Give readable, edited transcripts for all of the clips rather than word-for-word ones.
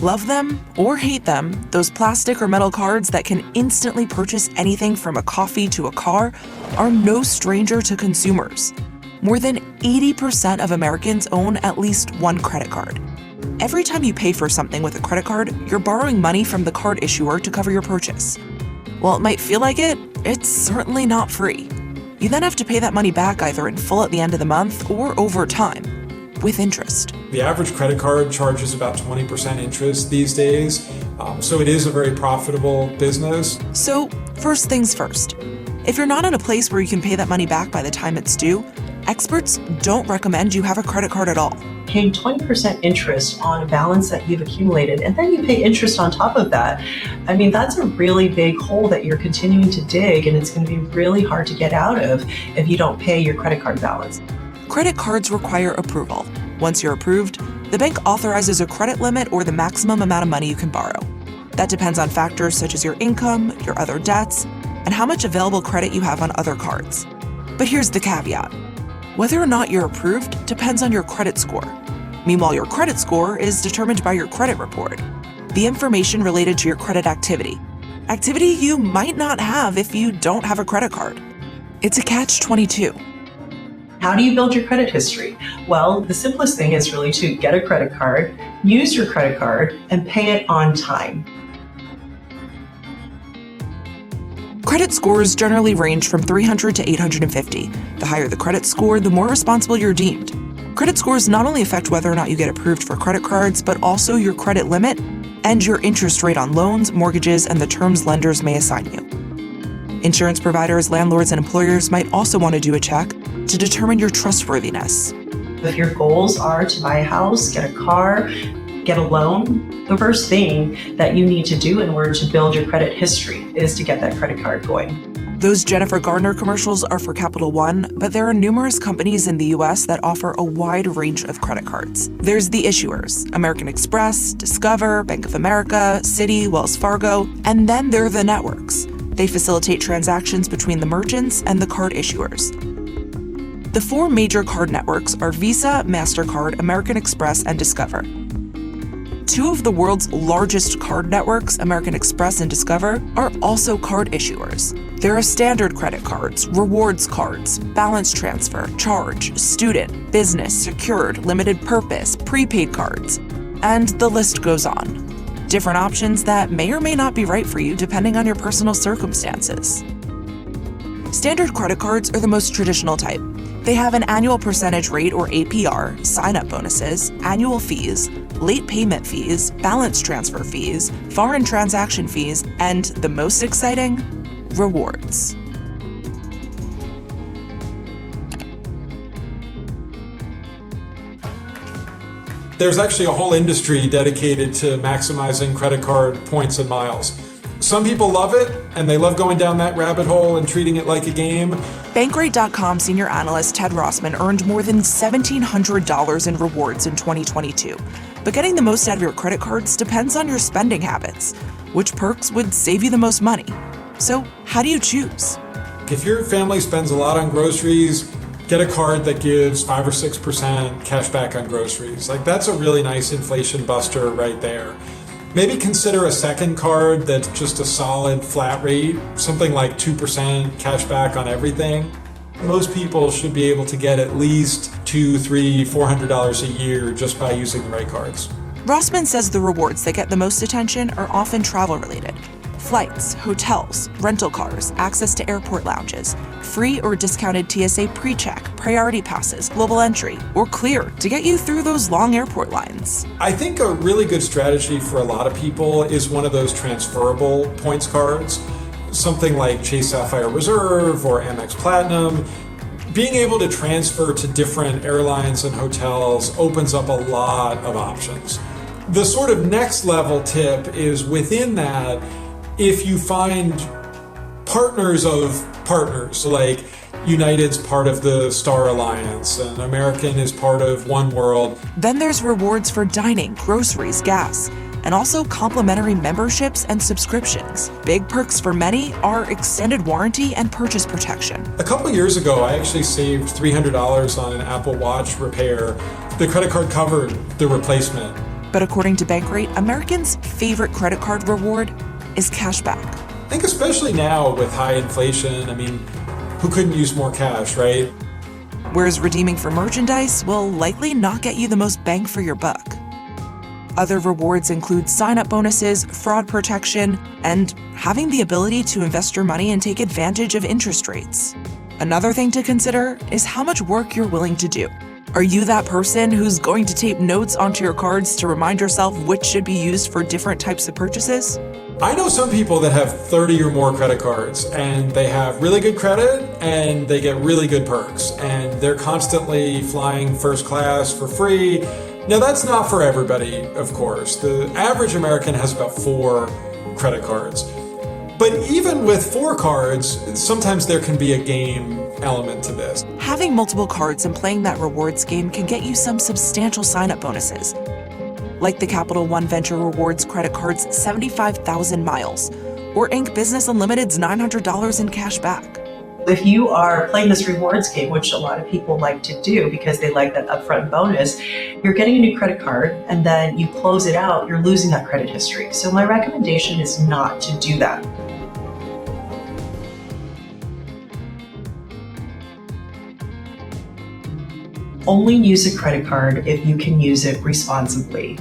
Love them or hate them, those plastic or metal cards that can instantly purchase anything from a coffee to a car are no stranger to consumers. More than 80% of Americans own at least one credit card. Every time you pay for something with a credit card, you're borrowing money from the card issuer to cover your purchase. While it might feel like it, it's certainly not free. You then have to pay that money back either in full at the end of the month or over time, with interest. The average credit card charges about 20% interest these days, so it is a very profitable business. So, first things first. If you're not in a place where you can pay that money back by the time it's due, experts don't recommend you have a credit card at all. Paying 20% interest on a balance that you've accumulated, and then you pay interest on top of that. I mean, that's a really big hole that you're continuing to dig, and it's going to be really hard to get out of if you don't pay your credit card balance. Credit cards require approval. Once you're approved, the bank authorizes a credit limit or the maximum amount of money you can borrow. That depends on factors such as your income, your other debts, and how much available credit you have on other cards. But here's the caveat. Whether or not you're approved depends on your credit score. Meanwhile, your credit score is determined by your credit report, the information related to your credit activity you might not have if you don't have a credit card. It's a catch-22. How do you build your credit history? Well, the simplest thing is really to get a credit card, use your credit card, and pay it on time. Credit scores generally range from 300 to 850. The higher the credit score, the more responsible you're deemed. Credit scores not only affect whether or not you get approved for credit cards, but also your credit limit and your interest rate on loans, mortgages, and the terms lenders may assign you. Insurance providers, landlords, and employers might also want to do a check to determine your trustworthiness. If your goals are to buy a house, get a car, get a loan, the first thing that you need to do in order to build your credit history is to get that credit card going. Those Jennifer Garner commercials are for Capital One, but there are numerous companies in the US that offer a wide range of credit cards. There's the issuers, American Express, Discover, Bank of America, Citi, Wells Fargo, and then there are the networks. They facilitate transactions between the merchants and the card issuers. The four major card networks are Visa, MasterCard, American Express, and Discover. Two of the world's largest card networks, American Express and Discover, are also card issuers. There are standard credit cards, rewards cards, balance transfer, charge, student, business, secured, limited purpose, prepaid cards, and the list goes on. Different options that may or may not be right for you depending on your personal circumstances. Standard credit cards are the most traditional type. They have an annual percentage rate or APR, sign-up bonuses, annual fees, late payment fees, balance transfer fees, foreign transaction fees, and the most exciting, rewards. There's actually a whole industry dedicated to maximizing credit card points and miles. Some people love it, and they love going down that rabbit hole and treating it like a game. Bankrate.com senior analyst Ted Rossman earned more than $1,700 in rewards in 2022. But getting the most out of your credit cards depends on your spending habits. Which perks would save you the most money? So, how do you choose? If your family spends a lot on groceries, get a card that gives 5 or 6% cash back on groceries. That's a really nice inflation buster right there. Maybe consider a second card that's just a solid flat rate, something like 2% cash back on everything. Most people should be able to get at least $200, $300, $400 a year just by using the right cards. Rossman says the rewards that get the most attention are often travel-related. Flights, hotels, rental cars, access to airport lounges, free or discounted TSA pre-check, priority passes, global entry, or clear to get you through those long airport lines. I think a really good strategy for a lot of people is one of those transferable points cards, something like Chase Sapphire Reserve or Amex Platinum. Being able to transfer to different airlines and hotels opens up a lot of options. The sort of next level tip is within that, if you find partners of partners, like United's part of the Star Alliance and American is part of One World. Then there's rewards for dining, groceries, gas, and also complimentary memberships and subscriptions. Big perks for many are extended warranty and purchase protection. A couple years ago, I actually saved $300 on an Apple Watch repair. The credit card covered the replacement. But according to Bankrate, Americans' favorite credit card reward is cashback. I think especially now with high inflation, who couldn't use more cash, right? Whereas redeeming for merchandise will likely not get you the most bang for your buck. Other rewards include sign-up bonuses, fraud protection, and having the ability to invest your money and take advantage of interest rates. Another thing to consider is how much work you're willing to do. Are you that person who's going to tape notes onto your cards to remind yourself which should be used for different types of purchases? I know some people that have 30 or more credit cards, and they have really good credit and they get really good perks, and they're constantly flying first class for free. Now, that's not for everybody, of course. The average American has about 4 credit cards. But even with 4 cards, sometimes there can be a game element to this. Having multiple cards and playing that rewards game can get you some substantial sign-up bonuses, like the Capital One Venture Rewards credit card's 75,000 miles, or Inc. Business Unlimited's $900 in cash back. If you are playing this rewards game, which a lot of people like to do because they like that upfront bonus, you're getting a new credit card and then you close it out, you're losing that credit history. So my recommendation is not to do that. Only use a credit card if you can use it responsibly.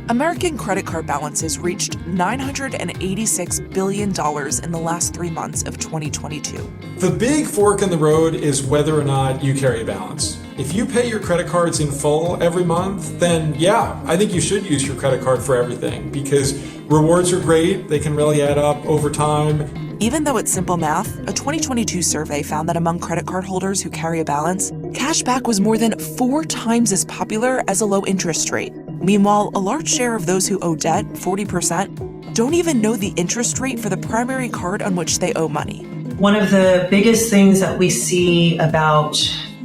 American credit card balances reached $986 billion in the last 3 months of 2022. The big fork in the road is whether or not you carry a balance. If you pay your credit cards in full every month, then yeah, I think you should use your credit card for everything because rewards are great. They can really add up over time. Even though it's simple math, a 2022 survey found that among credit card holders who carry a balance, cashback was more than 4 times as popular as a low interest rate. Meanwhile, a large share of those who owe debt, 40%, don't even know the interest rate for the primary card on which they owe money. One of the biggest things that we see about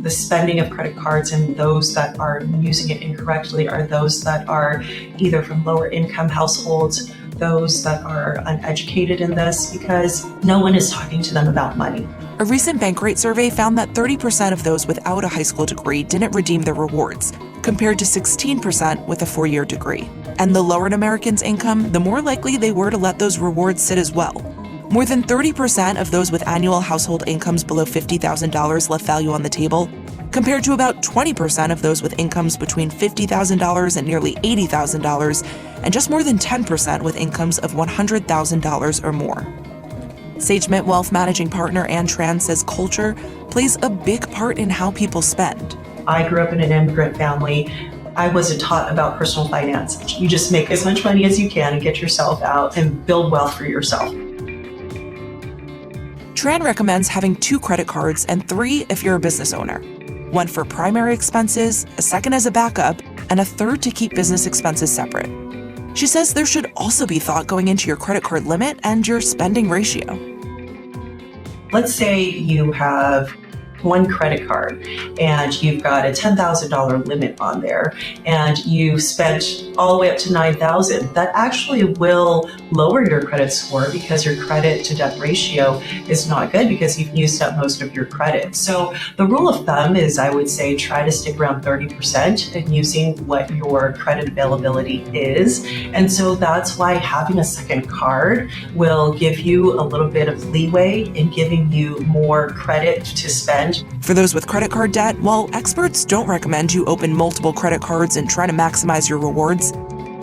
the spending of credit cards and those that are using it incorrectly are those that are either from lower income households, those that are uneducated in this, because no one is talking to them about money. A recent Bankrate survey found that 30% of those without a high school degree didn't redeem their rewards, compared to 16% with a 4-year degree. And the lower an American's income, the more likely they were to let those rewards sit as well. More than 30% of those with annual household incomes below $50,000 left value on the table, compared to about 20% of those with incomes between $50,000 and nearly $80,000, and just more than 10% with incomes of $100,000 or more. SageMint Wealth Managing Partner Ann Tran says culture plays a big part in how people spend. I grew up in an immigrant family. I wasn't taught about personal finance. You just make as much money as you can and get yourself out and build wealth for yourself. Tran recommends having 2 credit cards and 3 if you're a business owner. 1 for primary expenses, a second as a backup, and a third to keep business expenses separate. She says there should also be thought going into your credit card limit and your spending ratio. Let's say you have 1 credit card and you've got a $10,000 limit on there and you spent all the way up to $9,000. That actually will lower your credit score because your credit to debt ratio is not good because you've used up most of your credit. So the rule of thumb is, I would say, try to stick around 30% in using what your credit availability is. And so that's why having a second card will give you a little bit of leeway in giving you more credit to spend. For those with credit card debt, while experts don't recommend you open multiple credit cards and try to maximize your rewards,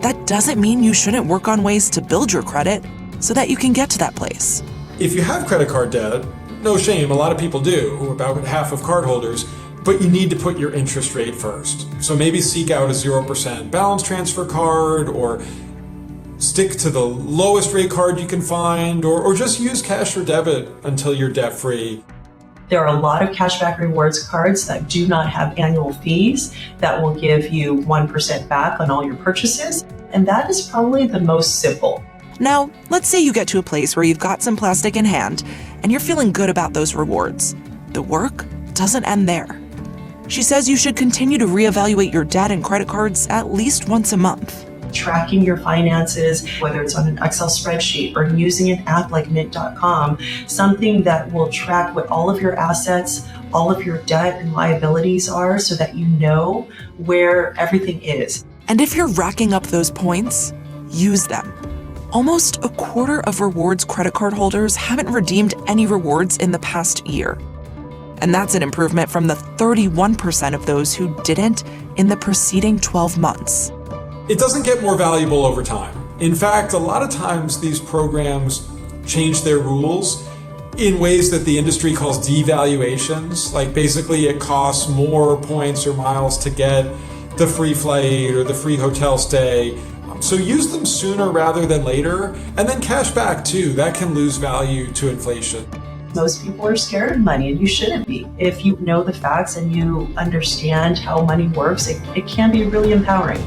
that doesn't mean you shouldn't work on ways to build your credit so that you can get to that place. If you have credit card debt, no shame, a lot of people do, about half of cardholders, but you need to put your interest rate first. So maybe seek out a 0% balance transfer card, or stick to the lowest rate card you can find, or just use cash or debit until you're debt free. There are a lot of cashback rewards cards that do not have annual fees that will give you 1% back on all your purchases, and that is probably the most simple. Now, let's say you get to a place where you've got some plastic in hand and you're feeling good about those rewards. The work doesn't end there. She says you should continue to reevaluate your debt and credit cards at least once a month. Tracking your finances, whether it's on an Excel spreadsheet or using an app like Mint.com, something that will track what all of your assets, all of your debt and liabilities are so that you know where everything is. And if you're racking up those points, use them. Almost a quarter of rewards credit card holders haven't redeemed any rewards in the past year. And that's an improvement from the 31% of those who didn't in the preceding 12 months. It doesn't get more valuable over time. In fact, a lot of times these programs change their rules in ways that the industry calls devaluations. Like basically it costs more points or miles to get the free flight or the free hotel stay. So use them sooner rather than later, and then cash back too. That can lose value to inflation. Most people are scared of money, and you shouldn't be. If you know the facts and you understand how money works, it can be really empowering.